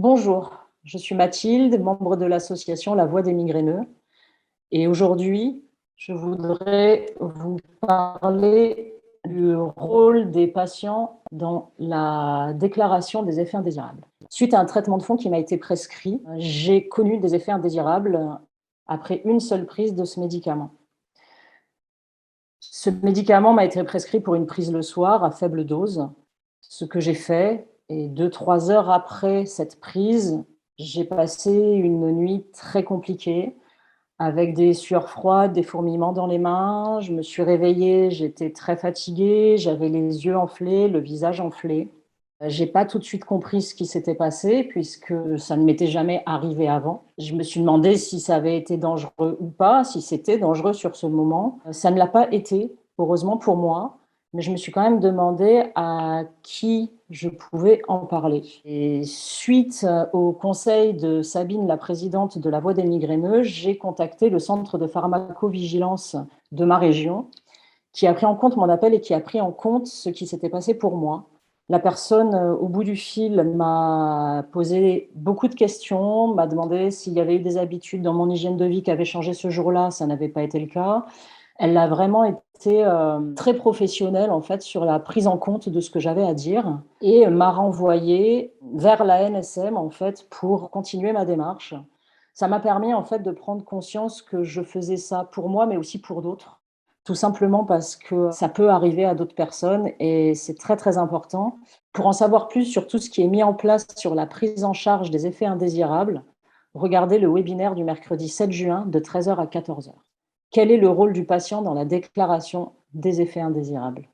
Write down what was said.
Bonjour, je suis Mathilde, membre de l'association La Voix des migraineux. Et aujourd'hui, je voudrais vous parler du rôle des patients dans la déclaration des effets indésirables. Suite à un traitement de fond qui m'a été prescrit, j'ai connu des effets indésirables après une seule prise de ce médicament. Ce médicament m'a été prescrit pour une prise le soir à faible dose. Ce que j'ai fait, et 2-3 heures après cette prise, j'ai passé une nuit très compliquée, avec des sueurs froides, des fourmillements dans les mains. Je me suis réveillée, j'étais très fatiguée, j'avais les yeux enflés, le visage enflé. J'ai pas tout de suite compris ce qui s'était passé puisque ça ne m'était jamais arrivé avant. Je me suis demandé si ça avait été dangereux ou pas, si c'était dangereux sur ce moment. Ça ne l'a pas été, heureusement pour moi, mais je me suis quand même demandé à qui je pouvais en parler. Et suite au conseil de Sabine, la présidente de la Voix des migraineux, j'ai contacté le centre de pharmacovigilance de ma région, qui a pris en compte mon appel et qui a pris en compte ce qui s'était passé pour moi. La personne au bout du fil m'a posé beaucoup de questions, m'a demandé s'il y avait eu des habitudes dans mon hygiène de vie qui avaient changé ce jour-là. Ça n'avait pas été le cas. Elle a vraiment été très professionnelle en fait sur la prise en compte de ce que j'avais à dire et m'a renvoyée vers la NSM en fait pour continuer ma démarche. Ça m'a permis en fait de prendre conscience que je faisais ça pour moi mais aussi pour d'autres. Tout simplement parce que ça peut arriver à d'autres personnes et c'est très, très important. Pour en savoir plus sur tout ce qui est mis en place sur la prise en charge des effets indésirables, regardez le webinaire du mercredi 7 juin de 13 heures à 14 heures. Quel est le rôle du patient dans la déclaration des effets indésirables?